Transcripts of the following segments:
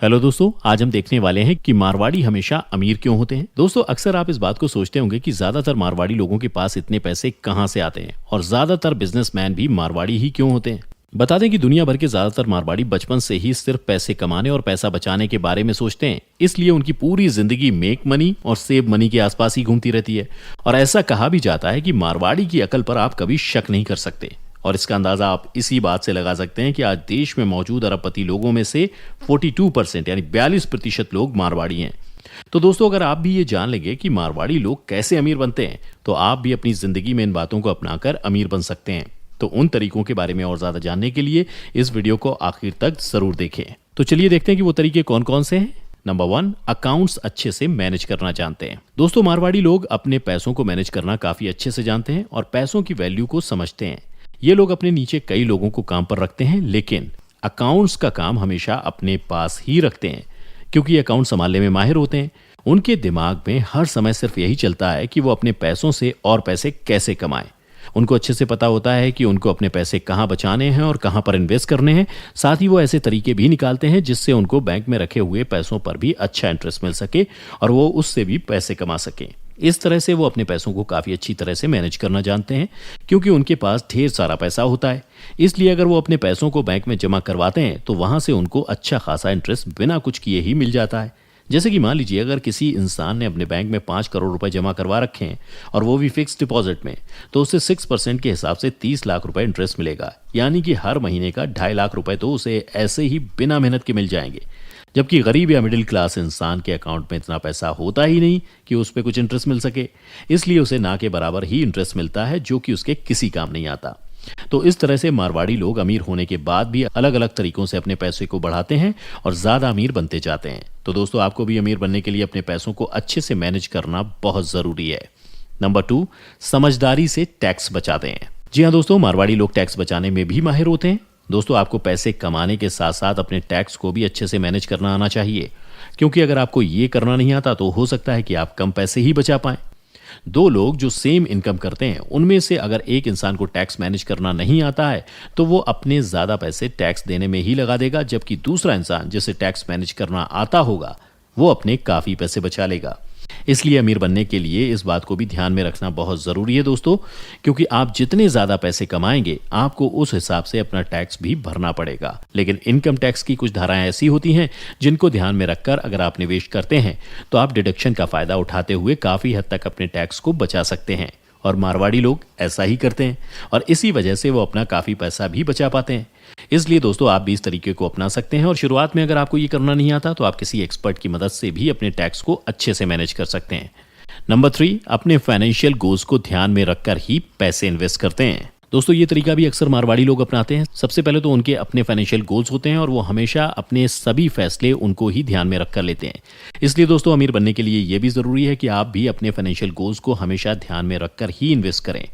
Hello दोस्तों, आज हम देखने वाले हैं कि मारवाड़ी हमेशा अमीर क्यों होते हैं। दोस्तों, अक्सर आप इस बात को सोचते होंगे कि ज्यादातर मारवाड़ी लोगों के पास इतने पैसे कहां से आते हैं और ज्यादातर बिजनेसमैन भी मारवाड़ी ही क्यों होते हैं। बता दें कि दुनिया भर के ज्यादातर मारवाड़ी बचपन से ही सिर्फ पैसे कमाने और पैसा बचाने के बारे में सोचते हैं, इसलिए उनकी पूरी जिंदगी मेक मनी और सेव मनी के आसपास ही घूमती रहती है। और ऐसा कहा भी जाता है कि मारवाड़ी की अकल पर आप कभी शक नहीं कर सकते। और इसका अंदाजा आप इसी बात से लगा सकते हैं कि आज देश में मौजूद अरबपति लोगों में से 42% यानी 42% लोग मारवाड़ी हैं। तो दोस्तों, अगर आप भी ये जान लेंगे कि मारवाड़ी लोग कैसे अमीर बनते हैं, तो आप भी अपनी जिंदगी में इन बातों को अपनाकर अमीर बन सकते हैं। तो उन तरीकों के बारे में और ज्यादा जानने के लिए इस वीडियो को आखिर तक जरूर देखें। तो चलिए देखते हैं कि वो तरीके कौन कौन से हैं। नंबर 1, अकाउंट्स अच्छे से मैनेज करना जानते हैं। दोस्तों, मारवाड़ी लोग अपने पैसों को मैनेज करना काफी अच्छे से जानते हैं और पैसों की वैल्यू को समझते हैं। ये लोग अपने नीचे कई लोगों को काम पर रखते हैं, लेकिन अकाउंट्स का काम हमेशा अपने पास ही रखते हैं, क्योंकि अकाउंट संभालने में माहिर होते हैं। उनके दिमाग में हर समय सिर्फ यही चलता है कि वो अपने पैसों से और पैसे कैसे कमाएं। उनको अच्छे से पता होता है कि उनको अपने पैसे कहाँ बचाने हैं और कहाँ पर इन्वेस्ट करने हैं। साथ ही वो ऐसे तरीके भी निकालते हैं जिससे उनको बैंक में रखे हुए पैसों पर भी अच्छा इंटरेस्ट मिल सके और वो उससे भी पैसे कमा सकें। इस तरह से वो अपने पैसों को काफी अच्छी तरह से मैनेज करना जानते हैं, क्योंकि उनके पास ढेर सारा पैसा होता है। इसलिए अगर वो अपने पैसों को बैंक में जमा करवाते हैं तो वहां से उनको अच्छा खासा इंटरेस्ट बिना कुछ किए ही मिल जाता है। जैसे कि मान लीजिए, अगर किसी इंसान ने अपने बैंक में 5 करोड़ रुपए जमा करवा रखे हैं और वो भी फिक्स डिपॉजिट में, तो उसे 6% के हिसाब से 30 लाख रुपए इंटरेस्ट मिलेगा। यानी कि हर महीने का 2.5 लाख रुपए तो उसे ऐसे ही बिना मेहनत के मिल जाएंगे। जबकि गरीब या मिडिल क्लास इंसान के अकाउंट में इतना पैसा होता ही नहीं कि उस पर कुछ इंटरेस्ट मिल सके, इसलिए उसे ना के बराबर ही इंटरेस्ट मिलता है, जो कि उसके किसी काम नहीं आता। तो इस तरह से मारवाड़ी लोग अमीर होने के बाद भी अलग अलग तरीकों से अपने पैसे को बढ़ाते हैं और ज्यादा अमीर बनते जाते हैं। तो दोस्तों, आपको भी अमीर बनने के लिए अपने पैसों को अच्छे से मैनेज करना बहुत जरूरी है। नंबर 2, समझदारी से टैक्स बचाते हैं। जी हाँ दोस्तों, मारवाड़ी लोग टैक्स बचाने में भी माहिर होते हैं। दोस्तों, आपको पैसे कमाने के साथ साथ अपने टैक्स को भी अच्छे से मैनेज करना आना चाहिए, क्योंकि अगर आपको ये करना नहीं आता तो हो सकता है कि आप कम पैसे ही बचा पाएं। 2 लोग जो सेम इनकम करते हैं, उनमें से अगर एक इंसान को टैक्स मैनेज करना नहीं आता है तो वो अपने ज्यादा पैसे टैक्स देने में ही लगा देगा, जबकि दूसरा इंसान जिसे टैक्स मैनेज करना आता होगा वो अपने काफी पैसे बचा लेगा। इसलिए अमीर बनने के लिए इस बात को भी ध्यान में रखना बहुत जरूरी है दोस्तों, क्योंकि आप जितने ज्यादा पैसे कमाएंगे आपको उस हिसाब से अपना टैक्स भी भरना पड़ेगा। लेकिन इनकम टैक्स की कुछ धाराएं ऐसी होती हैं जिनको ध्यान में रखकर अगर आप निवेश करते हैं तो आप डिडक्शन का फायदा उठाते हुए काफी हद तक अपने टैक्स को बचा सकते हैं। और मारवाड़ी लोग ऐसा ही करते हैं और इसी वजह से वो अपना काफी पैसा भी बचा पाते हैं। इसलिए दोस्तों, आप भी इस तरीके को अपना सकते हैं और शुरुआत में अगर आपको ये करना नहीं आता तो आप किसी एक्सपर्ट की मदद से भी अपने टैक्स को अच्छे से मैनेज कर सकते हैं। नंबर 3, अपने फाइनेंशियल गोल्स को ध्यान में रखकर ही पैसे इन्वेस्ट करते हैं। दोस्तों, ये तरीका भी अक्सर मारवाड़ी लोग अपनाते हैं। सबसे पहले तो उनके अपने फाइनेंशियल गोल्स होते हैं और वो हमेशा अपने सभी फैसले उनको ही ध्यान में रखकर लेते हैं। इसलिए दोस्तों, अमीर बनने के लिए ये भी जरूरी है कि आप भी अपने फाइनेंशियल गोल्स को हमेशा ध्यान में रखकर ही इन्वेस्ट करें।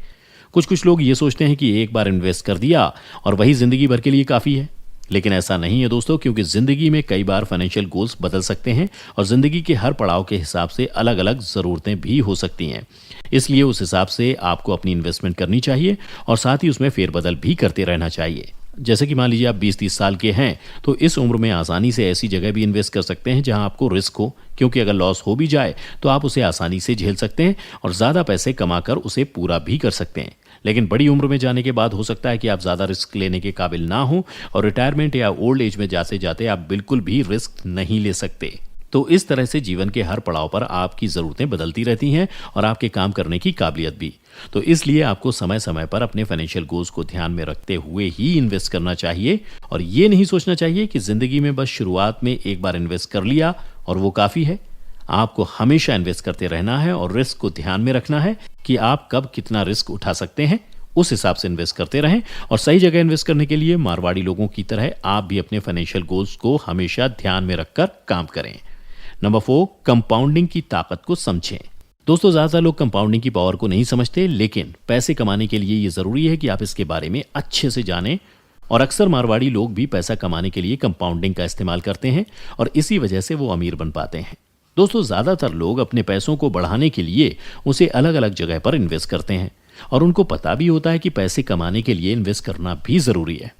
कुछ लोग ये सोचते हैं कि एक बार इन्वेस्ट कर दिया और वही जिंदगी भर के लिए काफी है, लेकिन ऐसा नहीं है दोस्तों, क्योंकि जिंदगी में कई बार फाइनेंशियल गोल्स बदल सकते हैं और जिंदगी के हर पड़ाव के हिसाब से अलग अलग जरूरतें भी हो सकती हैं। इसलिए उस हिसाब से आपको अपनी इन्वेस्टमेंट करनी चाहिए और साथ ही उसमें फेरबदल भी करते रहना चाहिए। जैसे कि मान लीजिए आप 20-30 साल के हैं तो इस उम्र में आसानी से ऐसी जगह भी इन्वेस्ट कर सकते हैं जहां आपको रिस्क हो, क्योंकि अगर लॉस हो भी जाए तो आप उसे आसानी से झेल सकते हैं और ज्यादा पैसे कमाकर उसे पूरा भी कर सकते हैं। लेकिन बड़ी उम्र में जाने के बाद हो सकता है कि आप ज्यादा रिस्क लेने के काबिल ना हो और रिटायरमेंट या ओल्ड एज में जाते जाते आप बिल्कुल भी रिस्क नहीं ले सकते। तो इस तरह से जीवन के हर पड़ाव पर आपकी जरूरतें बदलती रहती हैं और आपके काम करने की काबिलियत भी। तो इसलिए आपको समय समय पर अपने फाइनेंशियल गोल्स को ध्यान में रखते हुए ही इन्वेस्ट करना चाहिए और ये नहीं सोचना चाहिए कि जिंदगी में बस शुरुआत में एक बार इन्वेस्ट कर लिया और वो काफी है। आपको हमेशा इन्वेस्ट करते रहना है और रिस्क को ध्यान में रखना है कि आप कब कितना रिस्क उठा सकते हैं, उस हिसाब से इन्वेस्ट करते रहें। और सही जगह इन्वेस्ट करने के लिए मारवाड़ी लोगों की तरह आप भी अपने फाइनेंशियल गोल्स को हमेशा ध्यान में रखकर काम करें। नंबर 4, कंपाउंडिंग की ताकत को समझें। दोस्तों, ज्यादातर लोग कंपाउंडिंग की पावर को नहीं समझते, लेकिन पैसे कमाने के लिए ये जरूरी है कि आप इसके बारे में अच्छे से जानें। और अक्सर मारवाड़ी लोग भी पैसा कमाने के लिए कंपाउंडिंग का इस्तेमाल करते हैं और इसी वजह से वो अमीर बन पाते हैं। दोस्तों, ज्यादातर लोग अपने पैसों को बढ़ाने के लिए उसे अलग अलग जगह पर इन्वेस्ट करते हैं और उनको पता भी होता है कि पैसे कमाने के लिए इन्वेस्ट करना भी जरूरी है।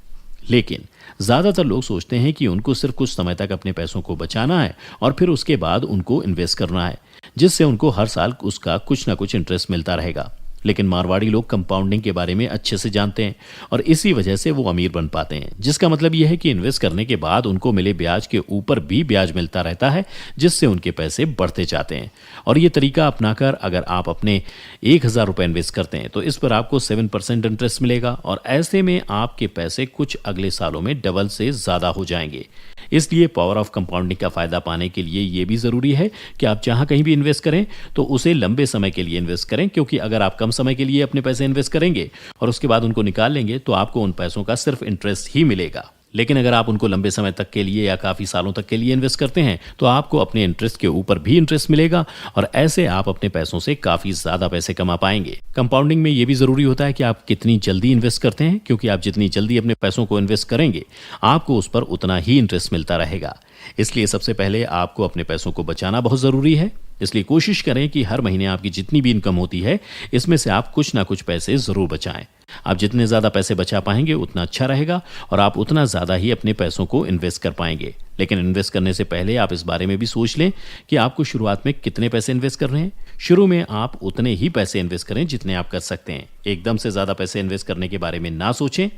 लेकिन ज्यादातर लोग सोचते हैं कि उनको सिर्फ कुछ समय तक अपने पैसों को बचाना है और फिर उसके बाद उनको इन्वेस्ट करना है, जिससे उनको हर साल उसका कुछ ना कुछ इंटरेस्ट मिलता रहेगा। लेकिन मारवाड़ी लोग कंपाउंडिंग के बारे में अच्छे से जानते हैं और इसी वजह से वो अमीर बन पाते हैं, जिसका मतलब यह है कि इन्वेस्ट करने के बाद उनको मिले ब्याज के ऊपर भी ब्याज मिलता रहता है, जिससे उनके पैसे बढ़ते जाते हैं। और ये तरीका अपनाकर अगर आप अपने 1,000 रुपये इन्वेस्ट करते हैं तो इस पर आपको 7% इंटरेस्ट मिलेगा और ऐसे में आपके पैसे कुछ अगले सालों में डबल से ज़्यादा हो जाएंगे। इसलिए पावर ऑफ कंपाउंडिंग का फायदा पाने के लिए ये भी ज़रूरी है कि आप जहां कहीं भी इन्वेस्ट करें तो उसे लंबे समय के लिए इन्वेस्ट करें, क्योंकि अगर आप कम समय के लिए अपने पैसे इन्वेस्ट करेंगे और उसके बाद उनको निकाल लेंगे तो आपको उन पैसों का सिर्फ इंटरेस्ट ही मिलेगा। लेकिन अगर आप उनको लंबे समय तक के लिए या काफ़ी सालों तक के लिए इन्वेस्ट करते हैं तो आपको अपने इंटरेस्ट के ऊपर भी इंटरेस्ट मिलेगा और ऐसे आप अपने पैसों से काफ़ी ज़्यादा पैसे कमा पाएंगे। कंपाउंडिंग में ये भी ज़रूरी होता है कि आप कितनी जल्दी इन्वेस्ट करते हैं, क्योंकि आप जितनी जल्दी अपने पैसों को इन्वेस्ट करेंगे आपको उस पर उतना ही इंटरेस्ट मिलता रहेगा। इसलिए सबसे पहले आपको अपने पैसों को बचाना बहुत ज़रूरी है। इसलिए कोशिश करें कि हर महीने आपकी जितनी भी इनकम होती है इसमें से आप कुछ ना कुछ पैसे ज़रूर बचाएं। आप जितने ज़्यादा पैसे बचा पाएंगे उतना अच्छा रहेगा और आप उतना ज़्यादा ही अपने पैसों को इन्वेस्ट कर पाएंगे। लेकिन इन्वेस्ट करने से पहले आप इस बारे में भी सोच लें कि आपको शुरुआत में कितने पैसे इन्वेस्ट करने हैं। शुरू में आप उतने ही पैसे इन्वेस्ट करें जितने आप कर सकते हैं। एकदम से ज़्यादा पैसे इन्वेस्ट करने के बारे में ना सोचें।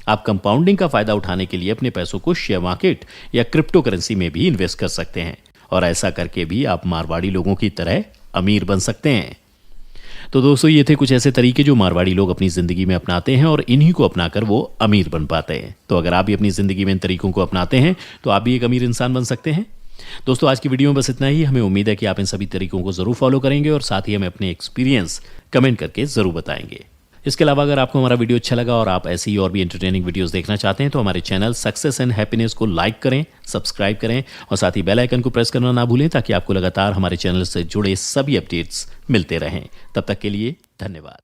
आप कंपाउंडिंग का फायदा उठाने के लिए अपने पैसों को शेयर मार्केट या क्रिप्टो करेंसी में भी इन्वेस्ट कर सकते हैं और ऐसा करके भी आप मारवाड़ी लोगों की तरह अमीर बन सकते हैं। तो दोस्तों, ये थे कुछ ऐसे तरीके जो मारवाड़ी लोग अपनी ज़िंदगी में अपनाते हैं और इन्हीं को अपनाकर वो अमीर बन पाते हैं। तो अगर आप भी अपनी ज़िंदगी में इन तरीकों को अपनाते हैं तो आप भी एक अमीर इंसान बन सकते हैं। दोस्तों, आज की वीडियो में बस इतना ही। हमें उम्मीद है कि आप इन सभी तरीकों को ज़रूर फॉलो करेंगे और साथ ही हमें अपने एक्सपीरियंस कमेंट करके ज़रूर बताएंगे। इसके अलावा अगर आपको हमारा वीडियो अच्छा लगा और आप ऐसी और भी एंटरटेनिंग वीडियोस देखना चाहते हैं तो हमारे चैनल सक्सेस एंड हैप्पीनेस को लाइक करें, सब्सक्राइब करें और साथ ही बेल आइकन को प्रेस करना ना भूलें, ताकि आपको लगातार हमारे चैनल से जुड़े सभी अपडेट्स मिलते रहें। तब तक के लिए धन्यवाद।